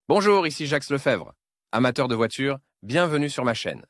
Bonjour, ici Jacques Lefebvre. Amateur de voitures, bienvenue sur ma chaîne.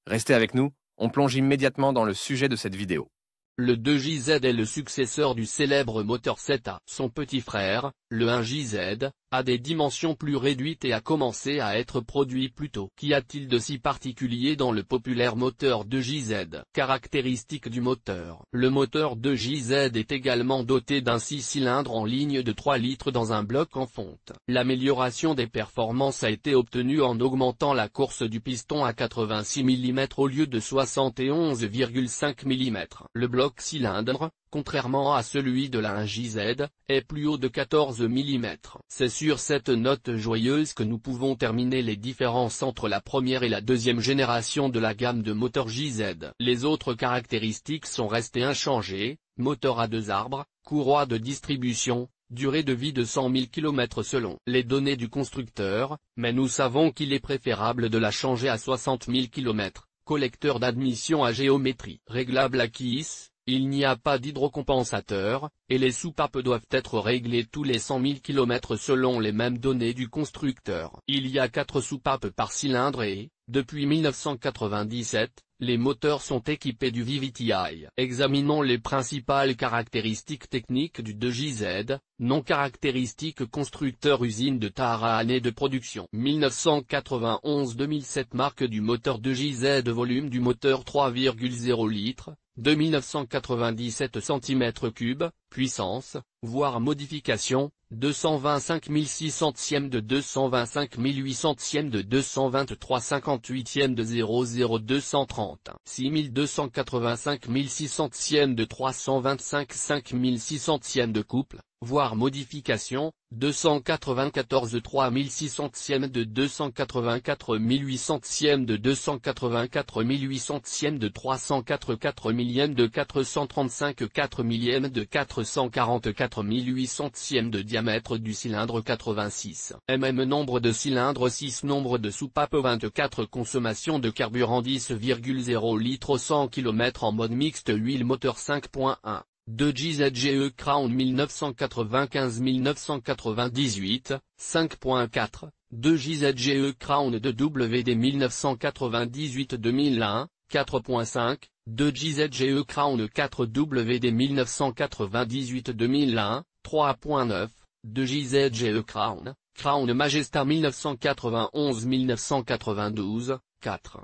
Restez avec nous, on plonge immédiatement dans le sujet de cette vidéo. Le 2JZ est le successeur du célèbre moteur 7A. Son petit frère, le 1JZ, a des dimensions plus réduites et a commencé à être produit plus tôt. Qu'y a-t-il de si particulier dans le populaire moteur 2JZ? Caractéristiques du moteur. Le moteur 2JZ est également doté d'un 6 cylindres en ligne de 3 litres dans un bloc en fonte. L'amélioration des performances a été obtenue en augmentant la course du piston à 86 mm au lieu de 71,5 mm. Le bloc cylindre, contrairement à celui de la 1JZ, est plus haut de 14 mm. C'est sur cette note joyeuse que nous pouvons terminer les différences entre la première et la deuxième génération de la gamme de moteurs JZ. Les autres caractéristiques sont restées inchangées: moteur à 2 arbres, courroie de distribution, durée de vie de 100 000 km selon les données du constructeur, mais nous savons qu'il est préférable de la changer à 60 000 km. Collecteur d'admission à géométrie réglable à kiss. Il n'y a pas d'hydrocompensateur, et les soupapes doivent être réglées tous les 100 000 km selon les mêmes données du constructeur. Il y a 4 soupapes par cylindre et, depuis 1997, les moteurs sont équipés du VVTi. Examinons les principales caractéristiques techniques du 2JZ. Nom caractéristiques constructeur usine de Tahara année de production 1991-2007 marque du moteur 2JZ volume du moteur 3,0 litres, de 1997 cm3, puissance, voire modification, 225 600 de 225 800 de 223 58 de 00230, 6285 600 de 325 5600 de couple, voire modification, 294 3600 de 284 800 de 284 800 de 304 4 millième de 435 4 millième de 444 800 de diamètre du cylindre 86 mm nombre de cylindres 6 nombre de soupapes 24 consommation de carburant 10,0 litres au 100 km en mode mixte huile moteur 5.1 2JZGE Crown 1995-1998, 5.4, 2JZGE Crown de WD 1998-2001, 4.5, 2JZGE Crown 4WD 1998-2001, 3.9, 2JZGE Crown, Crown Majesta 1991-1992, 4.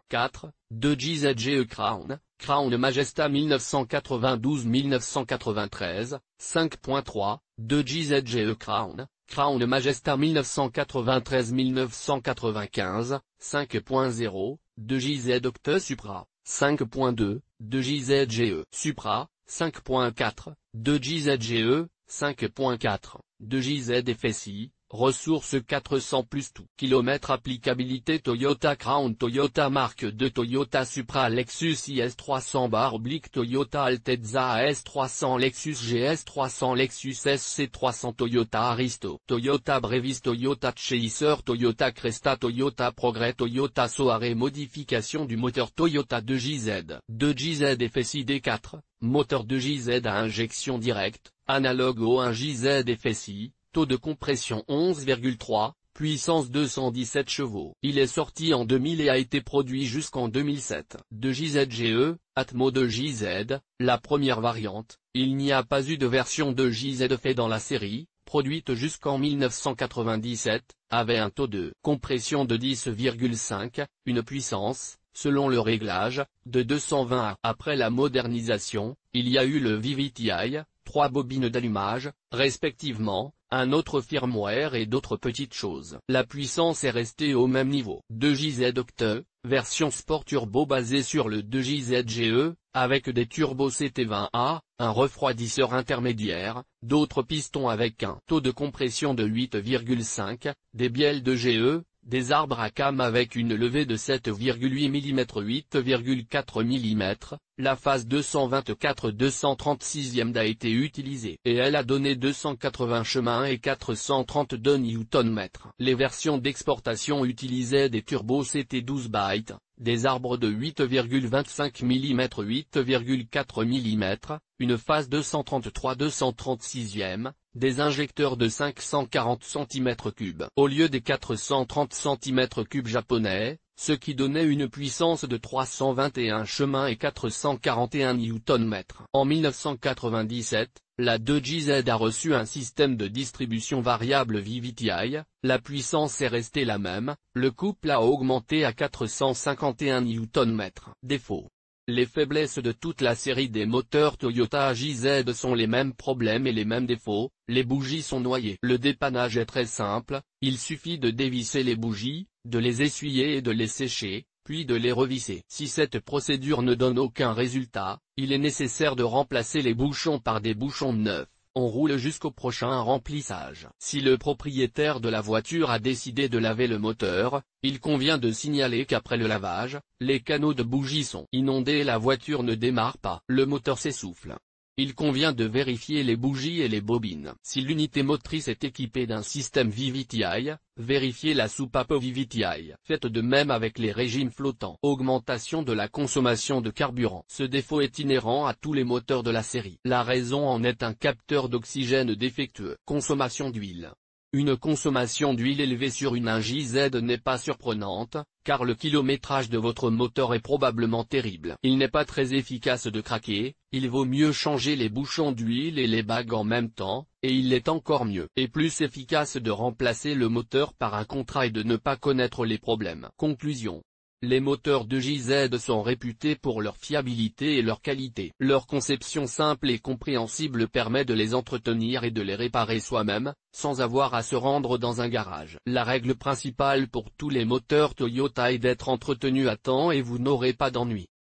2JZGE Crown, Crown Majesta 1992-1993, 5.3, 2JZGE Crown, Crown Majesta 1993-1995, 5.0, 2JZ Octa Supra, 5.2, 2JZGE Supra, 5.4, 2JZGE, 5.4, 2JZ FSI, ressources 400 plus tout. Kilomètre applicabilité Toyota Crown Toyota Mark II Toyota Supra Lexus IS300 / Toyota Altezza AS300 Lexus GS300 Lexus SC300 Toyota Aristo Toyota Brevis Toyota Chaser Toyota Cresta Toyota Progress Toyota Soare. Modification du moteur Toyota 2JZ 2JZ FSI D4, moteur 2JZ à injection directe, analogue au 1JZ FSI. Taux de compression 11,3, puissance 217 chevaux. Il est sorti en 2000 et a été produit jusqu'en 2007. 2JZGE, Atmo 2JZ, la première variante. Il n'y a pas eu de version 2JZ fait dans la série, produite jusqu'en 1997, avait un taux de compression de 10,5, une puissance, selon le réglage, de 220 A. Après la modernisation, il y a eu le VVTi, 3 bobines d'allumage, respectivement, un autre firmware et d'autres petites choses. La puissance est restée au même niveau. 2JZ Octa, version Sport Turbo basée sur le 2JZGE, avec des turbos CT20A, un refroidisseur intermédiaire, d'autres pistons avec un taux de compression de 8,5, des bielles de GE, des arbres à cames avec une levée de 7,8 mm 8,4 mm, la phase 224-236e a été utilisée et elle a donné 280 chemins et 430 Nm. Les versions d'exportation utilisaient des turbos CT12 bytes, des arbres de 8,25 mm 8,4 mm, une phase 233-236e, des injecteurs de 540 cm3, au lieu des 430 cm3 japonais, ce qui donnait une puissance de 321 chemins et 441 Nm. En 1997, la 2JZ a reçu un système de distribution variable VVTi, la puissance est restée la même, le couple a augmenté à 451 Nm. Défaut. Les faiblesses de toute la série des moteurs Toyota JZ sont les mêmes problèmes et les mêmes défauts, les bougies sont noyées. Le dépannage est très simple, il suffit de dévisser les bougies, de les essuyer et de les sécher, puis de les revisser. Si cette procédure ne donne aucun résultat, il est nécessaire de remplacer les bouchons par des bouchons neufs. On roule jusqu'au prochain remplissage. Si le propriétaire de la voiture a décidé de laver le moteur, il convient de signaler qu'après le lavage, les canaux de bougies sont inondés et la voiture ne démarre pas. Le moteur s'essouffle. Il convient de vérifier les bougies et les bobines. Si l'unité motrice est équipée d'un système VVTi, vérifiez la soupape VVTi. Faites de même avec les régimes flottants. Augmentation de la consommation de carburant. Ce défaut est inhérent à tous les moteurs de la série. La raison en est un capteur d'oxygène défectueux. Consommation d'huile. Une consommation d'huile élevée sur une 1JZ n'est pas surprenante, car le kilométrage de votre moteur est probablement terrible. Il n'est pas très efficace de craquer, il vaut mieux changer les bouchons d'huile et les bagues en même temps, et il est encore mieux et plus efficace de remplacer le moteur par un contrat et de ne pas connaître les problèmes. Conclusion. Les moteurs 2JZ sont réputés pour leur fiabilité et leur qualité. Leur conception simple et compréhensible permet de les entretenir et de les réparer soi-même, sans avoir à se rendre dans un garage. La règle principale pour tous les moteurs Toyota est d'être entretenus à temps et vous n'aurez pas d'ennui.